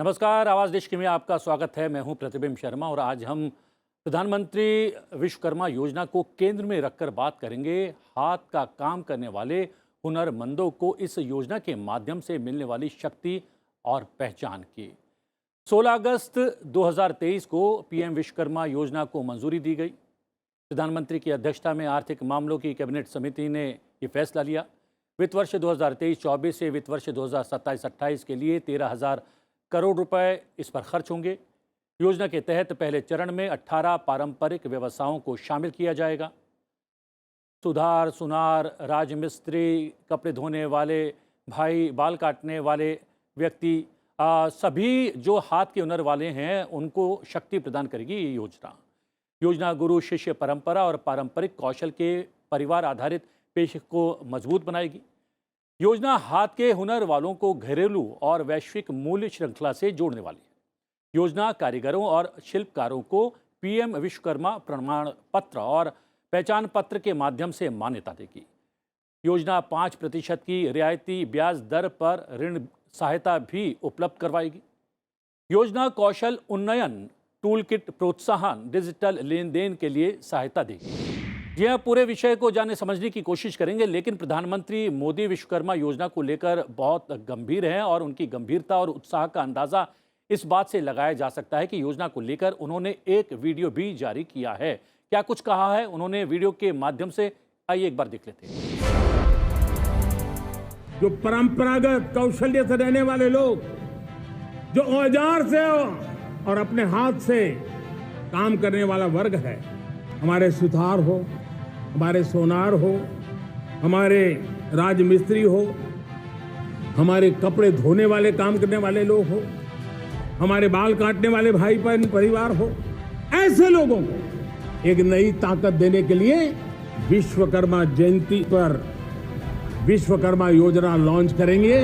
नमस्कार, आवाज़ देश की में आपका स्वागत है। मैं हूं प्रतिबिंब शर्मा और आज हम प्रधानमंत्री विश्वकर्मा योजना को केंद्र में रखकर बात करेंगे हाथ का काम करने वाले हुनरमंदों को इस योजना के माध्यम से मिलने वाली शक्ति और पहचान की। 16 अगस्त 2023 को पीएम विश्वकर्मा योजना को मंजूरी दी गई। प्रधानमंत्री की अध्यक्षता में आर्थिक मामलों की कैबिनेट समिति ने ये फैसला लिया। वित्त वर्ष 2023-24 से वित्त वर्ष 2027-28 के लिए 13,000 करोड़ रुपए इस पर खर्च होंगे। योजना के तहत पहले चरण में 18 पारंपरिक व्यवसायों को शामिल किया जाएगा। सुधार, सुनार, राजमिस्त्री, कपड़े धोने वाले भाई, बाल काटने वाले व्यक्ति, सभी जो हाथ के हुनर वाले हैं उनको शक्ति प्रदान करेगी ये योजना गुरु शिष्य परंपरा और पारंपरिक कौशल के परिवार आधारित पेशे को मजबूत बनाएगी। योजना हाथ के हुनर वालों को घरेलू और वैश्विक मूल्य श्रृंखला से जोड़ने वाली है। योजना कारीगरों और शिल्पकारों को पीएम विश्वकर्मा प्रमाण पत्र और पहचान पत्र के माध्यम से मान्यता देगी। योजना 5% की रियायती ब्याज दर पर ऋण सहायता भी उपलब्ध करवाएगी। योजना कौशल उन्नयन, टूल किट प्रोत्साहन, डिजिटल लेन देन के लिए सहायता देगी। जी हाँ, पूरे विषय को जानने समझने की कोशिश करेंगे, लेकिन प्रधानमंत्री मोदी विश्वकर्मा योजना को लेकर बहुत गंभीर हैं और उनकी गंभीरता और उत्साह का अंदाज़ा इस बात से लगाया जा सकता है कि योजना को लेकर उन्होंने एक वीडियो भी जारी किया है। क्या कुछ कहा है उन्होंने वीडियो के माध्यम से, आइए एक बार देख लेते हैं। जो परंपरागत कौशल्य से रहने वाले लोग, जो औजार से और अपने हाथ से काम करने वाला वर्ग है, हमारे सुथार हो, हमारे सोनार हो, हमारे राजमिस्त्री हो, हमारे कपड़े धोने वाले काम करने वाले लोग हो, हमारे बाल काटने वाले भाई बहन परिवार हो, ऐसे लोगों को एक नई ताकत देने के लिए विश्वकर्मा जयंती पर विश्वकर्मा योजना लॉन्च करेंगे।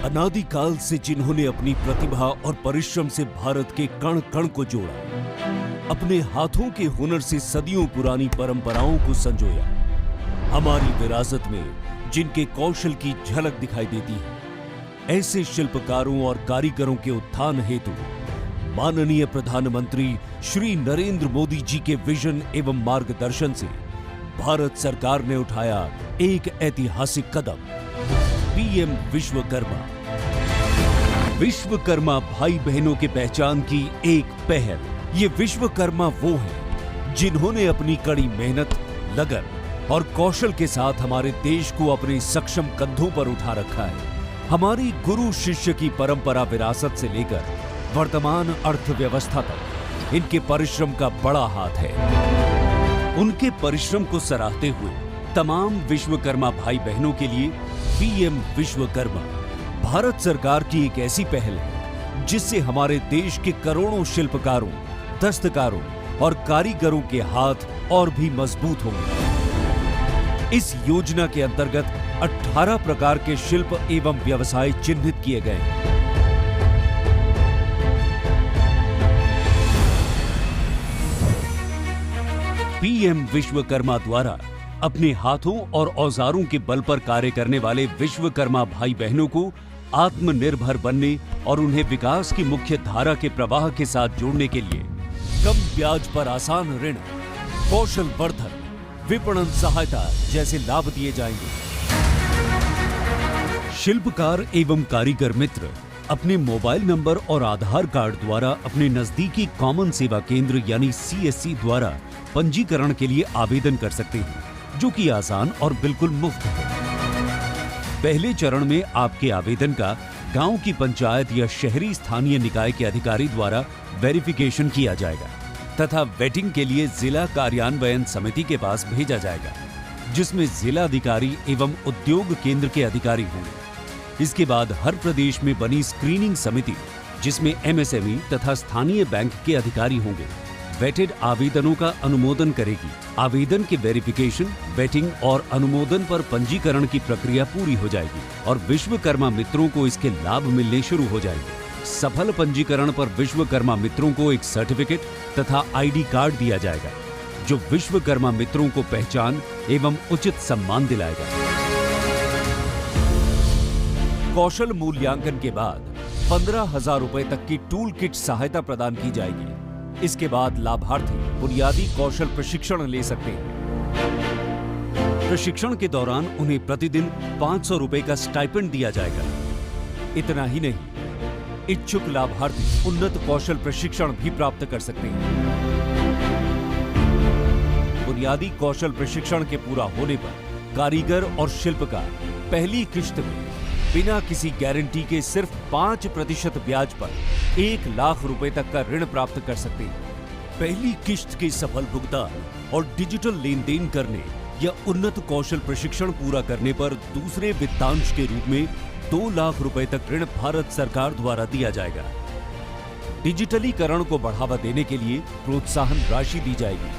अनादिकाल से जिन्होंने अपनी प्रतिभा और परिश्रम से भारत के कण कण को जोड़ा, अपने हाथों के हुनर से सदियों पुरानी परंपराओं को संजोया, हमारी विरासत में जिनके कौशल की झलक दिखाई देती है, ऐसे शिल्पकारों और कारीगरों के उत्थान हेतु माननीय प्रधानमंत्री श्री नरेंद्र मोदी जी के विजन एवं मार्गदर्शन से भारत सरकार ने उठाया एक ऐतिहासिक कदम, पीएम विश्वकर्मा। विश्वकर्मा भाई बहनों के पहचान की एक पहल। ये विश्वकर्मा वो हैं जिन्होंने अपनी कड़ी मेहनत, लगन और कौशल के साथ हमारे देश को अपने सक्षम कंधों पर उठा रखा है। हमारी गुरु शिष्य की परंपरा विरासत से लेकर वर्तमान अर्थव्यवस्था तक इनके परिश्रम का बड़ा हाथ है। उनके परिश्रम को सराहते हुए तमाम विश्वकर्मा भाई बहनों के लिए पीएम विश्वकर्मा भारत सरकार की एक ऐसी पहल है जिससे हमारे देश के करोड़ों शिल्पकारों, दस्तकारों और कारीगरों के हाथ और भी मजबूत होंगे। इस योजना के अंतर्गत 18 प्रकार के शिल्प एवं व्यवसाय चिन्हित किए गए हैं। पीएम विश्वकर्मा द्वारा अपने हाथों और औजारों के बल पर कार्य करने वाले विश्वकर्मा भाई बहनों को आत्मनिर्भर बनने और उन्हें विकास की मुख्य धारा के प्रवाह के साथ जोड़ने के लिए कम ब्याज पर आसान ऋण, कौशल वर्धन, विपणन सहायता जैसे लाभ दिए जाएंगे। शिल्पकार एवं कारीगर मित्र अपने मोबाइल नंबर और आधार कार्ड द्वारा अपने नजदीकी कॉमन सेवा केंद्र यानी सीएससी द्वारा पंजीकरण के लिए आवेदन कर सकते हैं, जो कि आसान और बिल्कुल मुफ्त है। पहले चरण में आपके आवेदन का गांव की पंचायत या शहरी स्थानीय निकाय के अधिकारी द्वारा वेरिफिकेशन किया जाएगा तथा वेटिंग के लिए जिला कार्यान्वयन समिति के पास भेजा जाएगा, जिसमें जिला अधिकारी एवं उद्योग केंद्र के अधिकारी होंगे। इसके बाद हर प्रदेश में बनी स्क्रीनिंग समिति, जिसमें एमएसएमई तथा स्थानीय बैंक के अधिकारी होंगे, वेटेड आवेदनों का अनुमोदन करेगी। आवेदन के वेरिफिकेशन, वेटिंग और अनुमोदन पर पंजीकरण की प्रक्रिया पूरी हो जाएगी और विश्वकर्मा मित्रों को इसके लाभ मिलने शुरू हो जाएंगे। सफल पंजीकरण पर विश्वकर्मा मित्रों को एक सर्टिफिकेट तथा आईडी कार्ड दिया जाएगा, जो विश्वकर्मा मित्रों को पहचान एवं उचित सम्मान दिलाएगा। कौशल मूल्यांकन के बाद 15,000 रुपए तक की टूल किट सहायता प्रदान की जाएगी। इसके बाद लाभार्थी बुनियादी कौशल प्रशिक्षण ले सकते हैं। प्रशिक्षण के दौरान उन्हें प्रतिदिन 500 रुपए का स्टाइपेंड दिया जाएगा। इतना ही नहीं, इच्छुक लाभार्थी उन्नत कौशल प्रशिक्षण भी प्राप्त कर सकते हैं। बुनियादी कौशल प्रशिक्षण के पूरा होने पर कारीगर और शिल्पकार पहली किश्त में बिना किसी गारंटी के सिर्फ 5% ब्याज पर 1 लाख रुपए तक का ऋण प्राप्त कर सकते हैं। पहली किश्त के सफल भुगतान और डिजिटल लेन देन करने या उन्नत कौशल प्रशिक्षण पूरा करने पर दूसरे वित्तांश के रूप में 2 लाख रुपए तक ऋण भारत सरकार द्वारा दिया जाएगा। डिजिटलीकरण को बढ़ावा देने के लिए प्रोत्साहन राशि दी जाएगी।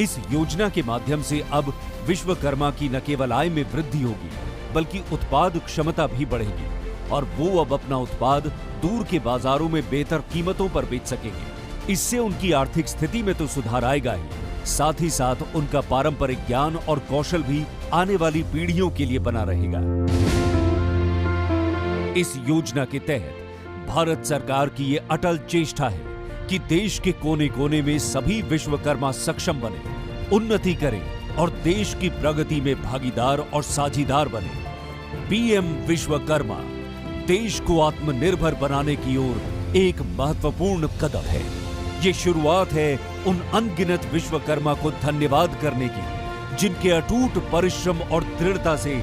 इस योजना के माध्यम से अब विश्वकर्मा की न केवल आय में वृद्धि होगी, बल्कि उत्पाद क्षमता भी बढ़ेगी और वो अब अपना उत्पाद दूर के बाजारों में बेहतर कीमतों पर बेच सकेंगे। इससे उनकी आर्थिक स्थिति में तो सुधार आएगा ही, साथ ही साथ उनका पारंपरिक ज्ञान और कौशल भी आने वाली पीढ़ियों के लिए बना रहेगा। इस योजना के तहत भारत सरकार की ये अटल चेष्टा है कि देश के कोने कोने में सभी विश्वकर्मा सक्षम बने, उन्नति करें और देश की प्रगति में भागीदार और साझीदार बने। पीएम विश्वकर्मा देश को आत्मनिर्भर बनाने की ओर एक महत्वपूर्ण कदम है। ये शुरुआत है उन अनगिनत विश्वकर्मा को धन्यवाद करने की, जिनके अटूट परिश्रम और दृढ़ता से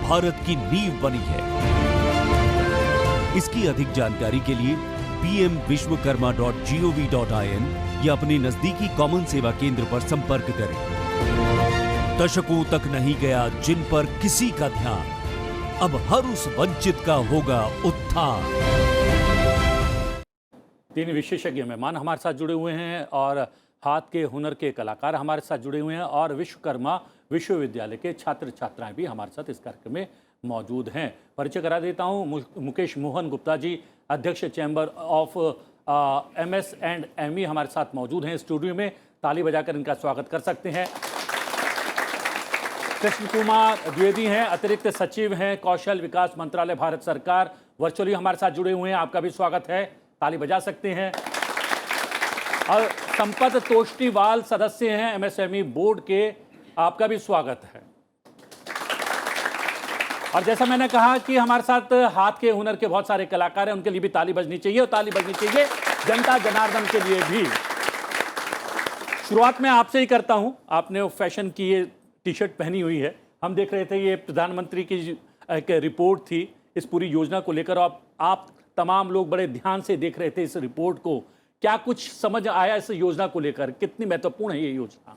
भारत की नींव बनी है। इसकी अधिक जानकारी के लिए pmvishwakarma.gov.in या अपने नजदीकी कॉमन सेवा केंद्र पर संपर्क करें। दशकों तक नहीं गया जिन पर किसी का ध्यान, अब हर उस वंचित का होगा उत्थान। 3 विशेषज्ञ मेहमान हमारे साथ जुड़े हुए हैं और हाथ के हुनर के कलाकार हमारे साथ जुड़े हुए हैं और विश्वकर्मा विश्वविद्यालय के छात्र छात्राएं भी हमारे साथ इस कार्यक्रम में मौजूद हैं। परिचय करा देता हूं, मुकेश मोहन गुप्ता जी, अध्यक्ष चैम्बर ऑफ MS&ME हमारे साथ मौजूद हैं स्टूडियो में। ताली बजाकर इनका स्वागत कर सकते हैं। कृष्ण कुमार द्विवेदी हैं, अतिरिक्त सचिव हैं कौशल विकास मंत्रालय भारत सरकार, वर्चुअली हमारे साथ जुड़े हुए हैं। आपका भी स्वागत है, ताली बजा सकते हैं। और संपत तोष्टीवाल सदस्य हैं MSME बोर्ड के, आपका भी स्वागत है। और जैसा मैंने कहा कि हमारे साथ हाथ के हुनर के बहुत सारे कलाकार हैं, उनके लिए भी ताली बजनी चाहिए और ताली बजनी चाहिए जनता जनार्दन के लिए भी। शुरुआत में आपसे ही करता हूं। आपने वो फैशन की ये टी-शर्ट पहनी हुई है, हम देख रहे थे ये प्रधानमंत्री की एक रिपोर्ट थी इस पूरी योजना को लेकर। आप तमाम लोग बड़े ध्यान से देख रहे थे इस रिपोर्ट को। क्या कुछ समझ आया इस योजना को लेकर? कितनी महत्वपूर्ण है ये योजना?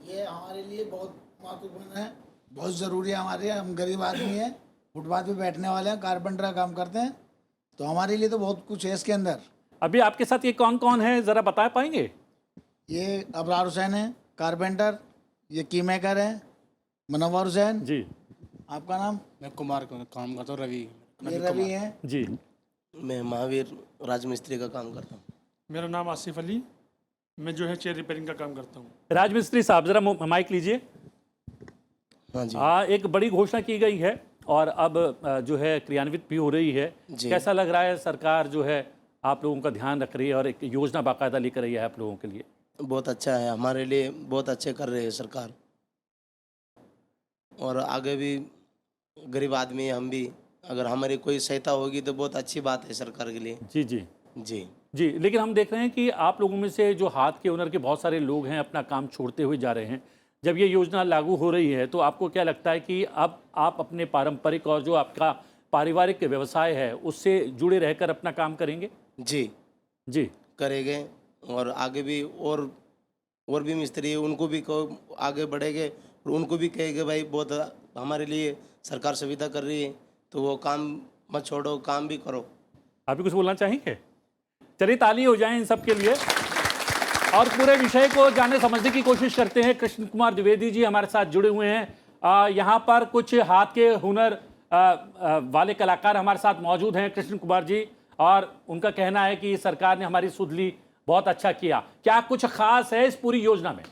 ये हमारे लिए बहुत महत्वपूर्ण है, बहुत ज़रूरी है हमारे लिए। हम गरीब आदमी हैं, फुटपाथ पे बैठने वाले हैं, कारपेंटर का काम करते हैं, तो हमारे लिए तो बहुत कुछ है इसके अंदर। अभी आपके साथ ये कौन कौन है, ज़रा बता पाएंगे? ये अबरार हुसैन है कारपेंटर, ये की मेकर है मुनव्वर हुसैन जी। आपका नाम? मैं कुमार का काम करता हूँ, रवि। ये रवि है जी। मैं महावीर राजमिस्त्री का काम करता हूँ। मेरा नाम आसिफ अली, मैं जो है चेयर रिपेयरिंग का काम करता हूँ। राजमिस्त्री साहब जरा माइक लीजिए। हाँ जी। एक बड़ी घोषणा की गई है और अब जो है क्रियान्वित भी हो रही है। कैसा लग रहा है? सरकार जो है आप लोगों का ध्यान रख रही है और एक योजना बाकायदा लेकर रही है आप लोगों के लिए। बहुत अच्छा है, हमारे लिए बहुत अच्छे कर रहे हैं सरकार, और आगे भी गरीब आदमी हम भी, अगर हमारी कोई सहायता होगी तो बहुत अच्छी बात है सरकार के लिए। जी जी जी जी। लेकिन हम देख रहे हैं कि आप लोगों में से जो हाथ के हुनर के बहुत सारे लोग हैं अपना काम छोड़ते हुए जा रहे हैं। जब ये योजना लागू हो रही है तो आपको क्या लगता है कि अब आप अपने पारंपरिक और जो आपका पारिवारिक व्यवसाय है उससे जुड़े रहकर अपना काम करेंगे? जी जी करेंगे, और आगे भी और भी मिस्त्री है, उनको भी आगे बढ़ेंगे और उनको भी कहेंगे भाई बहुत हमारे लिए सरकार सुविधा कर रही है, तो वो काम मत छोड़ो, काम भी करो। आप भी कुछ बोलना चाहेंगे? चलिए ताली हो जाए इन सब के लिए। और पूरे विषय को जानने समझने की कोशिश करते हैं। कृष्ण कुमार द्विवेदी जी हमारे साथ जुड़े हुए हैं। यहाँ पर कुछ हाथ के हुनर वाले कलाकार हमारे साथ मौजूद हैं, कृष्ण कुमार जी, और उनका कहना है कि सरकार ने हमारी सुध ली, बहुत अच्छा किया। क्या कुछ खास है इस पूरी योजना में?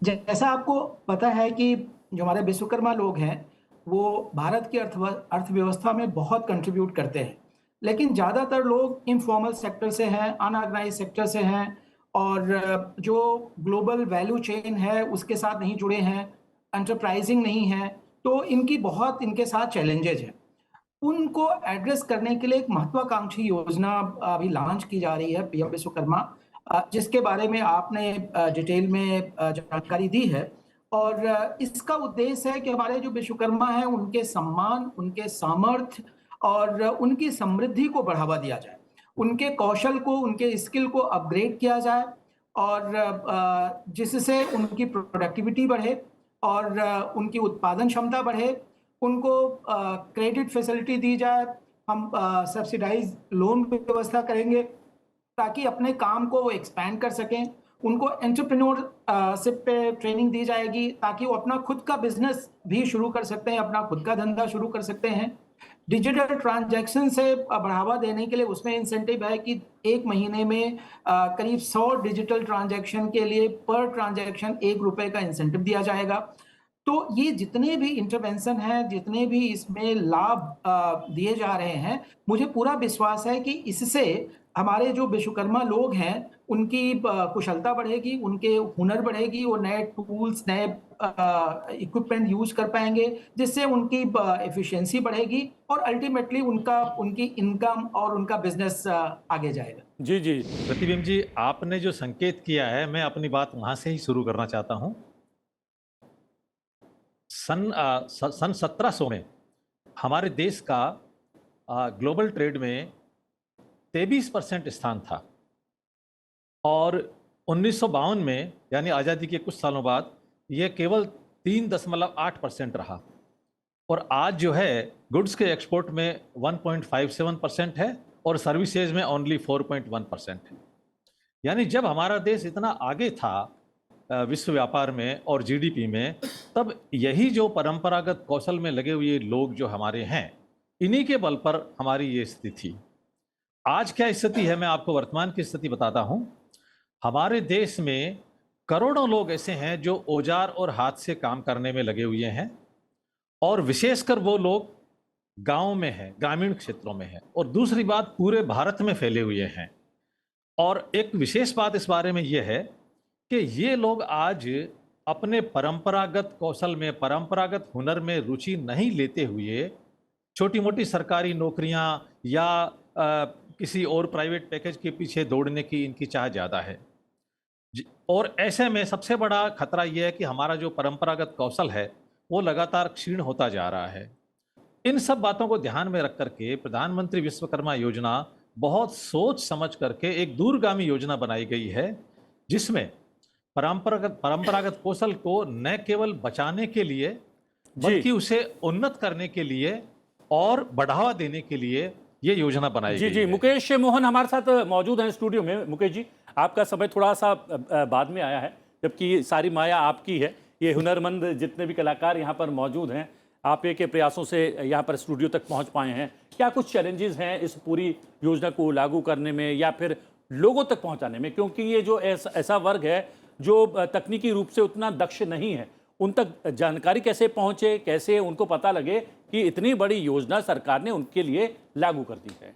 जैसा आपको पता है कि जो हमारे विश्वकर्मा लोग हैं वो भारत की अर्थव्यवस्था में बहुत कंट्रीब्यूट करते हैं, लेकिन ज़्यादातर लोग इनफॉर्मल सेक्टर से हैं, अनऑर्गेनाइज सेक्टर से हैं और जो ग्लोबल वैल्यू चेन है उसके साथ नहीं जुड़े हैं, एंटरप्राइजिंग नहीं है, तो इनके साथ चैलेंजेज हैं। उनको एड्रेस करने के लिए एक महत्वाकांक्षी योजना अभी लॉन्च की जा रही है, पीएम विश्वकर्मा, जिसके बारे में आपने डिटेल में जानकारी दी है। और इसका उद्देश्य है कि हमारे जो विश्वकर्मा हैं उनके सम्मान, उनके सामर्थ्य और उनकी समृद्धि को बढ़ावा दिया जाए, उनके कौशल को, उनके स्किल को अपग्रेड किया जाए और जिससे उनकी प्रोडक्टिविटी बढ़े और उनकी उत्पादन क्षमता बढ़े। उनको क्रेडिट फैसिलिटी दी जाए, हम सब्सिडाइज लोन की व्यवस्था करेंगे ताकि अपने काम को वो एक्सपैंड कर सकें। उनको एंटरप्रेन्योरशिप पे ट्रेनिंग दी जाएगी ताकि वो अपना खुद का बिजनेस भी शुरू कर सकते हैं, अपना खुद का धंधा शुरू कर सकते हैं। डिजिटल ट्रांजैक्शन से बढ़ावा देने के लिए उसमें इंसेंटिव है कि 1 महीने में करीब 100 डिजिटल ट्रांजैक्शन के लिए पर ट्रांजैक्शन ₹1 का इंसेंटिव दिया जाएगा। तो ये जितने भी इंटरवेंशन हैं, जितने भी इसमें लाभ दिए जा रहे हैं, मुझे पूरा विश्वास है कि इससे हमारे जो विश्वकर्मा लोग हैं उनकी कुशलता बढ़ेगी, उनके हुनर बढ़ेगी, वो नए टूल्स, नए इक्विपमेंट यूज कर पाएंगे, जिससे उनकी एफिशिएंसी बढ़ेगी और अल्टीमेटली उनकी इनकम और उनका बिजनेस आगे जाएगा। जी जी। प्रतिबिंब जी, आपने जो संकेत किया है, मैं अपनी बात वहां से ही शुरू करना चाहता हूं। सन 1700 में हमारे देश का ग्लोबल ट्रेड में 23% स्थान था और 1952 में यानी आज़ादी के कुछ सालों बाद यह केवल 3.8% रहा और आज जो है गुड्स के एक्सपोर्ट में 1.57% है और सर्विसेज में ओनली 4.1% है। यानी जब हमारा देश इतना आगे था विश्व व्यापार में और जीडीपी में, तब यही जो परंपरागत कौशल में लगे हुए लोग जो हमारे हैं, इन्हीं के बल पर हमारी ये स्थिति थी। आज क्या स्थिति है, मैं आपको वर्तमान की स्थिति बताता हूं। हमारे देश में करोड़ों लोग ऐसे हैं जो औजार और हाथ से काम करने में लगे हुए हैं और विशेषकर वो लोग गांव में हैं, ग्रामीण क्षेत्रों में हैं और दूसरी बात पूरे भारत में फैले हुए हैं। और एक विशेष बात इस बारे में यह है कि ये लोग आज अपने परंपरागत कौशल में, परंपरागत हुनर में रुचि नहीं लेते हुए छोटी मोटी सरकारी नौकरियां या किसी और प्राइवेट पैकेज के पीछे दौड़ने की इनकी चाह ज़्यादा है। और ऐसे में सबसे बड़ा खतरा यह है कि हमारा जो परंपरागत कौशल है वो लगातार क्षीण होता जा रहा है। इन सब बातों को ध्यान में रख करके प्रधानमंत्री विश्वकर्मा योजना बहुत सोच समझ करके एक दूरगामी योजना बनाई गई है, जिसमें परंपरागत कौशल को न केवल बचाने के लिए बल्कि उसे उन्नत करने के लिए और बढ़ावा देने के लिए ये योजना बनाई गई जी। है। मुकेश मोहन हमारे साथ मौजूद हैं स्टूडियो में। मुकेश जी, आपका समय थोड़ा सा बाद में आया है, जबकि सारी माया आपकी है। ये हुनरमंद जितने भी कलाकार यहाँ पर मौजूद हैं, आप के प्रयासों से यहाँ पर स्टूडियो तक पहुँच पाए हैं। क्या कुछ चैलेंजेस हैं इस पूरी योजना को लागू करने में या फिर लोगों तक पहुँचाने में? क्योंकि ये जो ऐसा वर्ग है जो तकनीकी रूप से उतना दक्ष नहीं है, उन तक जानकारी कैसे पहुंचे, कैसे उनको पता लगे कि इतनी बड़ी योजना सरकार ने उनके लिए लागू कर दी है?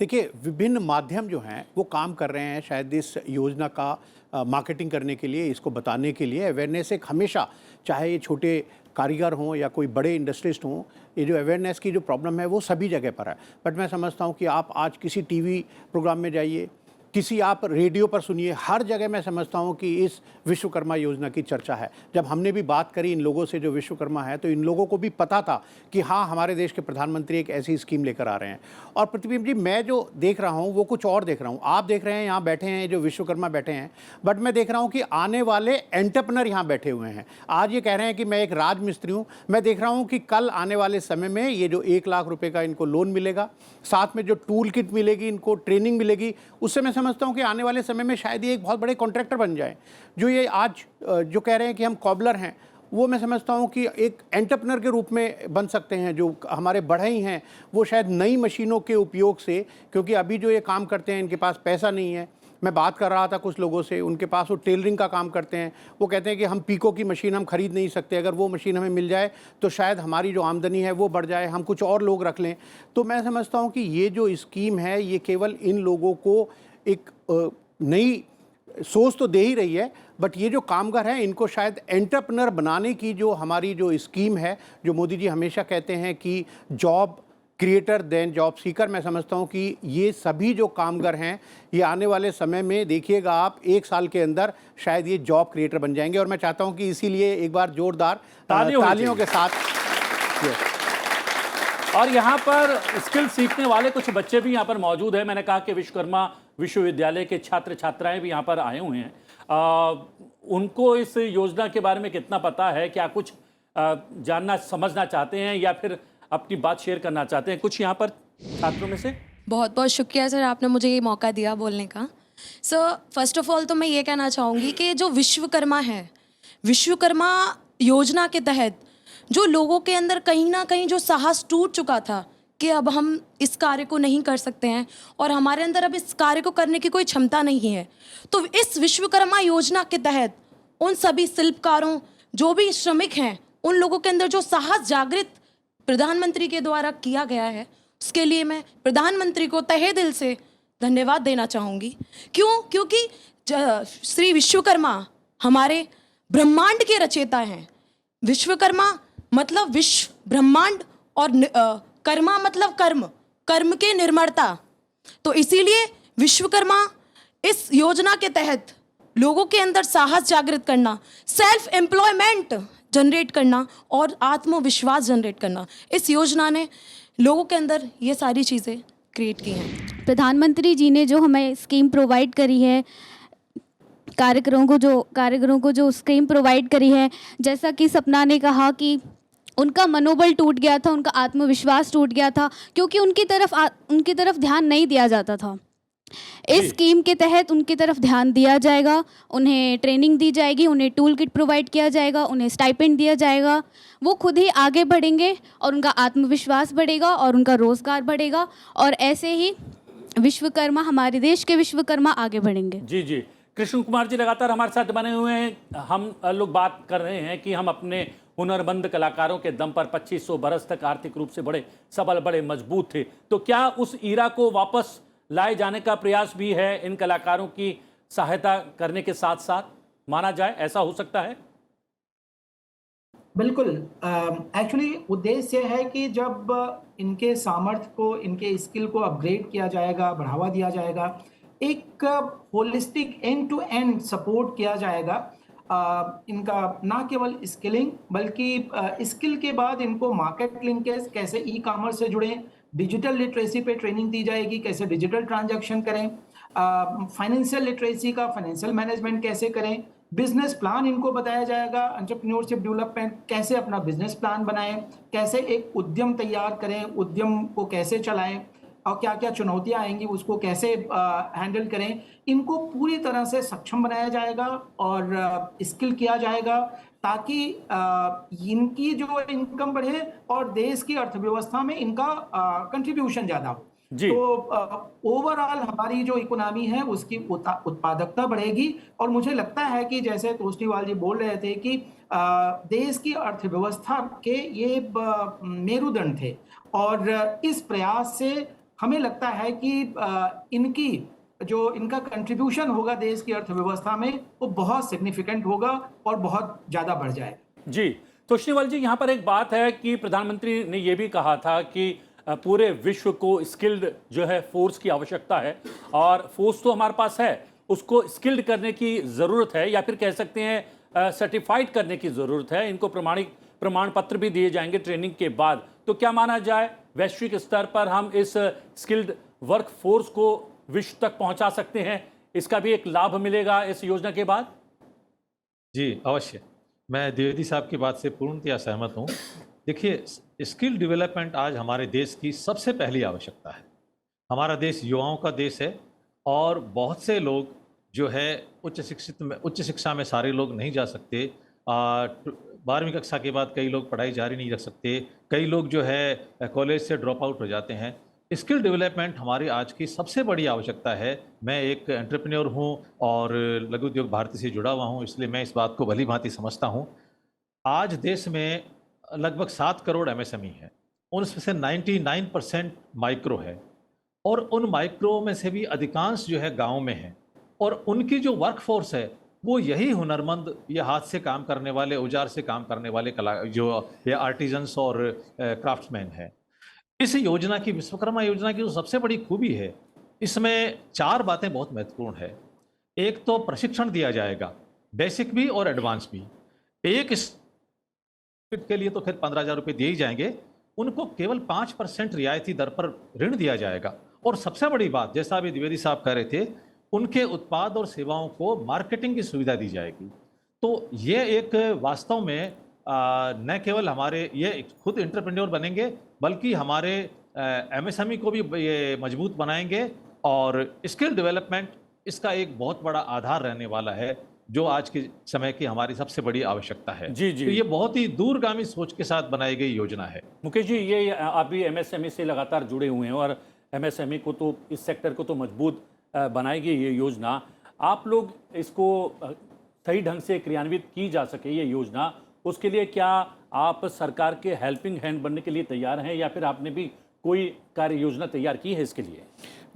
देखिए, विभिन्न माध्यम जो हैं वो काम कर रहे हैं शायद इस योजना का मार्केटिंग करने के लिए, इसको बताने के लिए। अवेयरनेस एक हमेशा, चाहे ये छोटे कारीगर हों या कोई बड़े इंडस्ट्रिस्ट हों, ये जो अवेयरनेस की जो प्रॉब्लम है वो सभी जगह पर है। बट मैं समझता हूँ कि आप आज किसी टीवी प्रोग्राम में जाइए, किसी आप रेडियो पर सुनिए, हर जगह मैं समझता हूँ कि इस विश्वकर्मा योजना की चर्चा है। जब हमने भी बात करी इन लोगों से जो विश्वकर्मा है, तो इन लोगों को भी पता था कि हाँ, हमारे देश के प्रधानमंत्री एक ऐसी स्कीम लेकर आ रहे हैं। और प्रतिबिंब जी, मैं जो देख रहा हूँ वो कुछ और देख रहा हूँ। आप देख रहे हैं यहाँ बैठे हैं जो विश्वकर्मा बैठे हैं, बट मैं देख रहा हूँ कि आने वाले एंटरप्रेन्योर यहाँ बैठे हुए हैं। आज ये कह रहे हैं कि मैं एक राजमिस्त्री हूँ। मैं देख रहा हूँ कि कल आने वाले समय में ये जो 1 लाख रुपये का इनको लोन मिलेगा, साथ में जो टूल किट मिलेगी, इनको ट्रेनिंग मिलेगी, उससे मैं समझता हूँ कि आने वाले समय में शायद ये एक बहुत बड़े कॉन्ट्रैक्टर बन जाए। जो ये आज जो कह रहे हैं कि हम कॉबलर हैं, वो मैं समझता हूँ कि एक एंटरप्रेन्योर के रूप में बन सकते हैं। जो हमारे बढ़ई हैं वो शायद नई मशीनों के उपयोग से, क्योंकि अभी जो ये काम करते हैं इनके पास पैसा नहीं है, मैं बात कर रहा था कुछ लोगों से, उनके पास वो टेलरिंग का काम करते हैं, वो कहते हैं कि हम पीको की मशीन हम खरीद नहीं सकते, अगर वो मशीन हमें मिल जाए तो शायद हमारी जो आमदनी है वो बढ़ जाए, हम कुछ और लोग रख लें। तो मैं समझता हूँ कि ये जो स्कीम है ये केवल इन लोगों को एक नई सोच तो दे ही रही है, बट ये जो कामगार हैं इनको शायद एंटरप्रेन्योर बनाने की जो हमारी जो स्कीम है, जो मोदी जी हमेशा कहते हैं कि job creator then job seeker, मैं समझता हूँ कि ये सभी जो कामगार हैं ये आने वाले समय में देखिएगा आप 1 साल के अंदर शायद ये जॉब क्रिएटर बन जाएंगे। और मैं चाहता हूँ कि इसीलिए एक बार जोरदार तालियों के साथ। और यहाँ पर स्किल सीखने वाले कुछ बच्चे भी यहाँ पर मौजूद हैं। मैंने कहा कि विश्वकर्मा विश्वविद्यालय के छात्र छात्राएं भी यहाँ पर आए हुए हैं। उनको इस योजना के बारे में कितना पता है, क्या कुछ जानना समझना चाहते हैं या फिर अपनी बात शेयर करना चाहते हैं कुछ यहाँ पर छात्रों में से? बहुत बहुत शुक्रिया सर, आपने मुझे ये मौका दिया बोलने का। सर फर्स्ट ऑफ ऑल तो मैं ये कहना चाहूँगी कि जो विश्वकर्मा है, विश्वकर्मा योजना के तहत जो लोगों के अंदर कहीं ना कहीं जो साहस टूट चुका था कि अब हम इस कार्य को नहीं कर सकते हैं और हमारे अंदर अब इस कार्य को करने की कोई क्षमता नहीं है, तो इस विश्वकर्मा योजना के तहत उन सभी शिल्पकारों, जो भी श्रमिक हैं, उन लोगों के अंदर जो साहस जागृत प्रधानमंत्री के द्वारा किया गया है, उसके लिए मैं प्रधानमंत्री को तहे दिल से धन्यवाद देना चाहूँगी। क्योंकि श्री विश्वकर्मा हमारे ब्रह्मांड के रचयिता हैं। विश्वकर्मा मतलब विश्व, ब्रह्मांड, और कर्मा मतलब कर्म, कर्म के निर्माता। तो इसीलिए विश्वकर्मा इस योजना के तहत लोगों के अंदर साहस जागृत करना, सेल्फ एम्प्लॉयमेंट जनरेट करना और आत्मविश्वास जनरेट करना, इस योजना ने लोगों के अंदर ये सारी चीज़ें क्रिएट की हैं। प्रधानमंत्री जी ने जो हमें स्कीम प्रोवाइड करी है, कारीगरों को जो स्कीम प्रोवाइड करी है, जैसा कि सपना ने कहा कि उनका मनोबल टूट गया था, उनका आत्मविश्वास टूट गया था, क्योंकि उनकी तरफ ध्यान नहीं दिया जाता था। इस स्कीम के तहत उनकी तरफ ध्यान दिया जाएगा, उन्हें ट्रेनिंग दी जाएगी, उन्हें टूल किट प्रोवाइड किया जाएगा, उन्हें स्टाइपेंड दिया जाएगा। वो खुद ही आगे बढ़ेंगे और उनका आत्मविश्वास बढ़ेगा और उनका रोज़गार बढ़ेगा, और ऐसे ही विश्वकर्मा, हमारे देश के विश्वकर्मा आगे बढ़ेंगे। जी जी, कृष्ण कुमार जी लगातार हमारे साथ बने हुए हैं। हम लोग बात कर रहे हैं कि हम अपने हुनरमंद कलाकारों के दम पर 2500 बरस तक आर्थिक रूप से बड़े सबल, बड़े मजबूत थे, तो क्या उस ईरा को वापस लाए जाने का प्रयास भी है इन कलाकारों की सहायता करने के साथ साथ, माना जाए ऐसा हो सकता है? बिल्कुल, एक्चुअली उद्देश्य है कि जब इनके सामर्थ्य को, इनके स्किल को अपग्रेड किया जाएगा, बढ़ावा दिया जाएगा, एक holistic end to end support किया जाएगा, इनका ना केवल स्किलिंग बल्कि स्किल के बाद इनको मार्केट लिंकेज, कैसे ई कॉमर्स से जुड़ें, डिजिटल लिटरेसी पे ट्रेनिंग दी जाएगी, कैसे डिजिटल ट्रांजैक्शन करें, फाइनेंशियल लिटरेसी का फाइनेंशियल मैनेजमेंट कैसे करें, बिजनेस प्लान इनको बताया जाएगा, एंटरप्रेन्योरशिप डेवलपमेंट, कैसे अपना बिजनेस प्लान बनाएं, कैसे एक उद्यम तैयार करें, उद्यम को कैसे चलाएं और क्या क्या चुनौतियां आएंगी उसको कैसे हैंडल करें, इनको पूरी तरह से सक्षम बनाया जाएगा और स्किल किया जाएगा, ताकि इनकी जो इनकम बढ़े और देश की अर्थव्यवस्था में इनका कंट्रीब्यूशन ज़्यादा हो। तो ओवरऑल हमारी जो इकोनॉमी है उसकी उत्पादकता बढ़ेगी, और मुझे लगता है कि जैसे तोष्णीवाल जी बोल रहे थे कि देश की अर्थव्यवस्था के ये मेरुदंड थे, और इस प्रयास से हमें लगता है कि इनका कंट्रीब्यूशन होगा देश की अर्थव्यवस्था में, वो बहुत सिग्निफिकेंट होगा और बहुत ज़्यादा बढ़ जाएगा। जी, तोष्णीवाल जी, यहाँ पर एक बात है कि प्रधानमंत्री ने ये भी कहा था कि पूरे विश्व को स्किल्ड जो है फोर्स की आवश्यकता है, और फोर्स तो हमारे पास है, उसको स्किल्ड करने की ज़रूरत है, या फिर कह सकते हैं सर्टिफाइड करने की ज़रूरत है। इनको प्रमाण पत्र भी दिए जाएंगे ट्रेनिंग के बाद। तो क्या माना जाए, वैश्विक स्तर पर हम इस स्किल्ड वर्क फोर्स को विश्व तक पहुंचा सकते हैं? इसका भी एक लाभ मिलेगा इस योजना के बाद? जी अवश्य, मैं द्विवेदी साहब की बात से पूर्णतया सहमत हूँ। देखिए, स्किल डेवलपमेंट आज हमारे देश की सबसे पहली आवश्यकता है। हमारा देश युवाओं का देश है, और बहुत से लोग जो है उच्च शिक्षा में सारे लोग नहीं जा सकते। 12वीं कक्षा के बाद कई लोग पढ़ाई जारी नहीं रख सकते, कई लोग जो है कॉलेज से ड्रॉप आउट हो जाते हैं। स्किल डेवलपमेंट हमारी आज की सबसे बड़ी आवश्यकता है। मैं एक एंटरप्रेन्योर हूँ और लघु उद्योग भारती से जुड़ा हुआ हूँ, इसलिए मैं इस बात को भली भांति समझता हूँ। आज देश में लगभग 7 करोड़ एमएसएमई है, उनमें से 99% माइक्रो है और उन माइक्रो में से भी अधिकांश जो है गाँव में है और उनकी जो वर्कफोर्स है वो यही हुनरमंद या हाथ से काम करने वाले, औजार से काम करने वाले कला जो या आर्टिजन्स और क्राफ्ट्समैन है। इस योजना की, विश्वकर्मा योजना की जो सबसे बड़ी खूबी है, इसमें 4 बातें बहुत महत्वपूर्ण है। एक तो प्रशिक्षण दिया जाएगा, बेसिक भी और एडवांस भी। एक के लिए तो फिर 15,000 रुपये दिए ही जाएंगे, उनको केवल 5% रियायती दर पर ऋण दिया जाएगा। और सबसे बड़ी बात, जैसा अभी द्विवेदी साहब कह रहे थे, उनके उत्पाद और सेवाओं को मार्केटिंग की सुविधा दी जाएगी। तो ये एक वास्तव में न केवल हमारे ये खुद एंटरप्रेन्योर बनेंगे, बल्कि हमारे एमएसएमई को भी ये मजबूत बनाएंगे और स्किल डेवलपमेंट इसका एक बहुत बड़ा आधार रहने वाला है, जो आज के समय की हमारी सबसे बड़ी आवश्यकता है। जी जी। तो ये बहुत ही दूरगामी सोच के साथ बनाई गई योजना है। मुकेश जी, ये आप भी एमएसएमई से लगातार जुड़े हुए हैं और एमएसएमई को तो, इस सेक्टर को तो मजबूत बनाएगी ये योजना। आप लोग इसको सही ढंग से क्रियान्वित की जा सके ये योजना, उसके लिए क्या आप सरकार के हेल्पिंग हैंड बनने के लिए तैयार हैं या फिर आपने भी कोई कार्य योजना तैयार की है इसके लिए?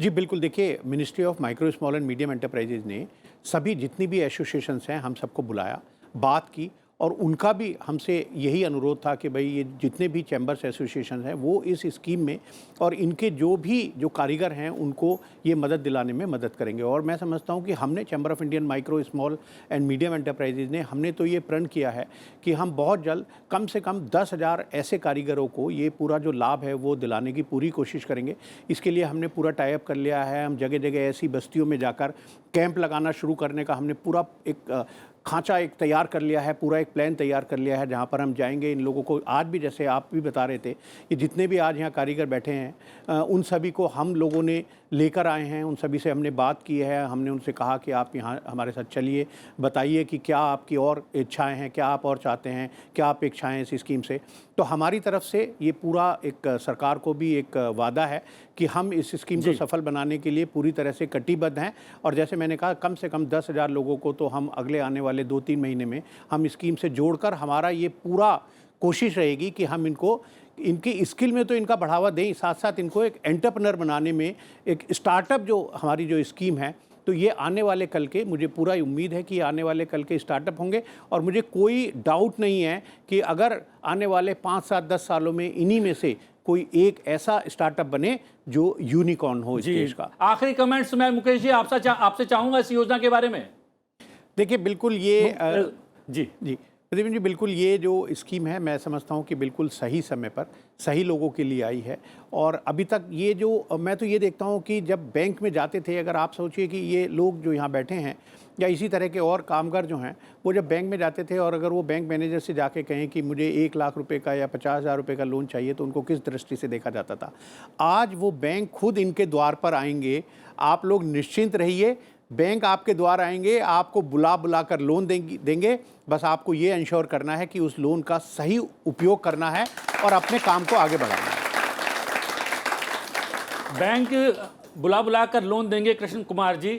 जी बिल्कुल, देखिए ministry of micro small and medium enterprises ने सभी जितनी भी एसोसिएशंस हैं हम सबको बुलाया, बात की और उनका भी हमसे यही अनुरोध था कि भाई ये जितने भी चैम्बर्स एसोसिएशन हैं वो इस स्कीम में और इनके जो कारीगर हैं उनको ये मदद दिलाने में मदद करेंगे। और मैं समझता हूँ कि हमने chamber of Indian micro small and medium enterprises ने हमने तो ये प्रण किया है कि हम बहुत जल्द कम से कम 10,000 ऐसे कारीगरों को ये पूरा जो लाभ है वो दिलाने की पूरी कोशिश करेंगे। इसके लिए हमने पूरा टाई अप कर लिया है। हम जगह जगह ऐसी बस्तियों में जाकर कैंप लगाना शुरू करने का हमने पूरा एक खांचा एक तैयार कर लिया है, पूरा एक प्लान तैयार कर लिया है, जहां पर हम जाएंगे इन लोगों को। आज भी जैसे आप भी बता रहे थे कि जितने भी आज यहाँ कारीगर बैठे हैं उन सभी को हम लोगों ने लेकर आए हैं, उन सभी से हमने बात की है। हमने उनसे कहा कि आप यहाँ हमारे साथ चलिए, बताइए कि क्या आपकी और इच्छाएँ हैं, क्या आप और चाहते हैं, क्या आप इच्छाएँ इस स्कीम से। तो हमारी तरफ से ये पूरा एक सरकार को भी एक वादा है कि हम इस स्कीम को सफल बनाने के लिए पूरी तरह से कटिबद्ध हैं। और जैसे मैंने कहा, कम से कम 10,000 लोगों को तो हम अगले आने वाले 2-3 महीने में हम स्कीम से जोड़कर, हमारा ये पूरा कोशिश रहेगी कि हम इनको इनकी स्किल में तो इनका बढ़ावा दें, साथ साथ इनको एक एंटरप्रेन्योर बनाने में, एक स्टार्टअप जो हमारी जो स्कीम है, तो ये आने वाले कल के, मुझे पूरा उम्मीद है कि आने वाले कल के स्टार्टअप होंगे। और मुझे कोई डाउट नहीं है कि अगर आने वाले 5, 7, 10 सालों में इन्हीं में से कोई एक ऐसा स्टार्टअप बने जो यूनिकॉर्न हो इस देश का। आखिरी कमेंट्स मैं मुकेश जी आपसे चाहूंगा इस योजना के बारे में। देखिए बिल्कुल ये जी प्रदीप जी, बिल्कुल ये जो स्कीम है मैं समझता हूँ कि बिल्कुल सही समय पर सही लोगों के लिए आई है। और अभी तक ये जो मैं तो ये देखता हूँ कि जब बैंक में जाते थे, अगर आप सोचिए कि ये लोग जो यहाँ बैठे हैं या इसी तरह के और कामगार जो हैं, वो जब बैंक में जाते थे और अगर वो बैंक मैनेजर से जाके कहें कि मुझे 1 लाख रुपए का या 50,000 रुपये का लोन चाहिए, तो उनको किस दृष्टि से देखा जाता था। आज वो बैंक खुद इनके द्वार पर आएंगे। आप लोग निश्चिंत रहिए, बैंक आपके द्वार आएंगे, आपको बुला कर लोन देंगे। बस आपको ये इंश्योर करना है कि उस लोन का सही उपयोग करना है और अपने काम को आगे बढ़ाना है। बैंक बुला कर लोन देंगे कृष्ण कुमार जी,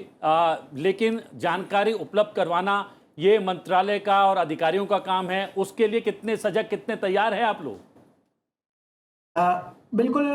लेकिन जानकारी उपलब्ध करवाना ये मंत्रालय का और अधिकारियों का काम है। उसके लिए कितने सजग, कितने तैयार हैं आप लोग? बिल्कुल,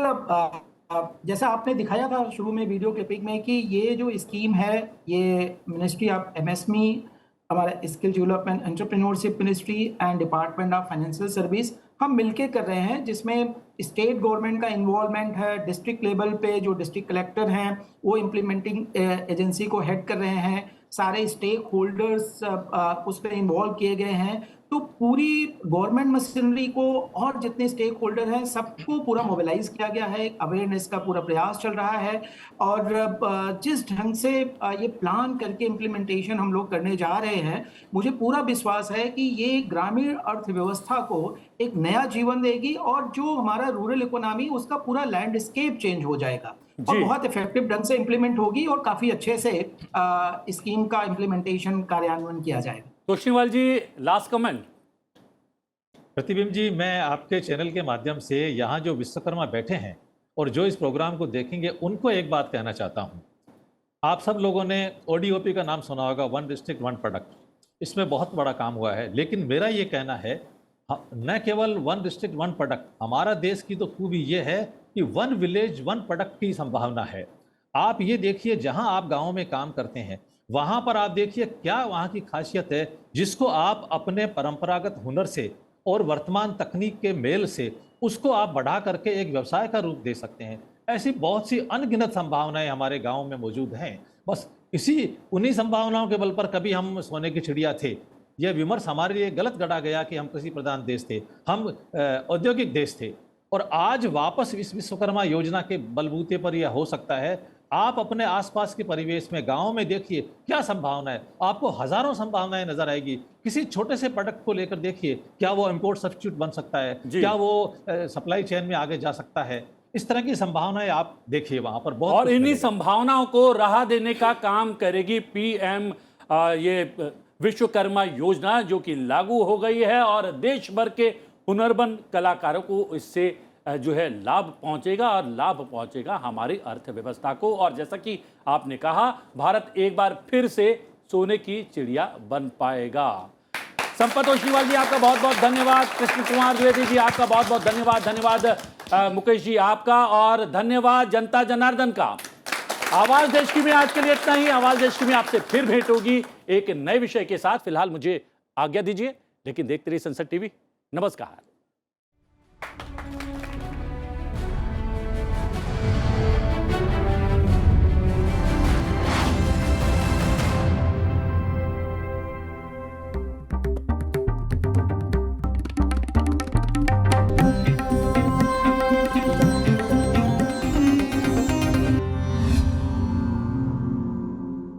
जैसा आपने दिखाया था शुरू में वीडियो क्लिपिंग में कि ये जो स्कीम है, ये मिनिस्ट्री ऑफ एमएसएमई, हमारा skill development entrepreneurship ministry and department of financial service हम मिलके कर रहे हैं, जिसमें स्टेट गवर्नमेंट का इन्वॉल्वमेंट है। डिस्ट्रिक्ट लेवल पे जो डिस्ट्रिक्ट कलेक्टर हैं वो इम्प्लीमेंटिंग एजेंसी को हेड कर रहे हैं। सारे स्टेक होल्डर्स उस पर इन्वॉल्व किए गए हैं। तो पूरी गवर्नमेंट मशीनरी को और जितने स्टेक होल्डर हैं सबको पूरा मोबिलाइज किया गया है। अवेयरनेस का पूरा प्रयास चल रहा है और जिस ढंग से ये प्लान करके इम्प्लीमेंटेशन हम लोग करने जा रहे हैं, मुझे पूरा विश्वास है कि ये ग्रामीण अर्थव्यवस्था को एक नया जीवन देगी और जो हमारा रूरल इकोनॉमी, उसका पूरा लैंडस्केप चेंज हो जाएगा और बहुत इफेक्टिव ढंग से इम्प्लीमेंट होगी और काफी अच्छे से स्कीम का इम्प्लीमेंटेशन कार्यान्वयन किया जाएगा। तोशिनीवाल जी, लास्ट कमेंट। प्रतिबिंब जी, मैं आपके चैनल के माध्यम से यहाँ जो विश्वकर्मा बैठे हैं और जो इस प्रोग्राम को देखेंगे उनको एक बात कहना चाहता हूँ। आप सब लोगों ने ODOP का नाम सुना होगा, वन डिस्ट्रिक्ट वन प्रोडक्ट। इसमें बहुत बड़ा काम हुआ है, लेकिन मेरा ये कहना है न केवल वन डिस्ट्रिक्ट वन प्रोडक्ट, हमारा देश की तो खूबी ये है कि वन विलेज वन प्रोडक्ट की संभावना है। आप ये देखिए, जहां आप गाँव में काम करते हैं वहां पर आप देखिए क्या वहां की खासियत है, जिसको आप अपने परंपरागत हुनर से और वर्तमान तकनीक के मेल से उसको आप बढ़ा करके एक व्यवसाय का रूप दे सकते हैं। ऐसी बहुत सी अनगिनत संभावनाएं हमारे गांव में मौजूद हैं। बस उन्हीं संभावनाओं के बल पर कभी हम सोने की चिड़िया थे। यह विमर्श हमारे लिए गलत गढ़ा गया कि हम कृषि प्रधान देश थे, हम औद्योगिक देश थे, और आज वापस इस विश्वकर्मा योजना के बलबूते पर यह हो सकता है। आप अपने आसपास के परिवेश में, गांव में देखिए क्या संभावना है, आपको हजारों संभावनाएं नजर आएगी। किसी छोटे से प्रोडक्ट को लेकर देखिए, क्या वो इंपोर्ट सब्स्टिट्यूट बन सकता है, क्या वो सप्लाई चेन में आगे जा सकता है। इस तरह की संभावनाएं आप देखिए वहां पर बहुत। और इन्हीं संभावनाओं को राह देने का काम करेगी PM ये विश्वकर्मा योजना, जो कि लागू हो गई है और देश भर के हुनरमंद कलाकारों को इससे जो है लाभ पहुंचेगा, और लाभ पहुंचेगा हमारी अर्थव्यवस्था को। और जैसा कि आपने कहा, भारत एक बार फिर से सोने की चिड़िया बन पाएगा। संपत ओशीवाल जी, आपका बहुत बहुत धन्यवाद। कृष्ण कुमार द्विवेदी जी, आपका बहुत बहुत धन्यवाद। धन्यवाद मुकेश जी आपका, और धन्यवाद जनता जनार्दन का। आवाज देश की में आज के लिए इतना ही। आवाज देश की में आपसे फिर भेंट होगी एक नए विषय के साथ। फिलहाल मुझे आज्ञा दीजिए, लेकिन देखते रहिए संसद TV। नमस्कार।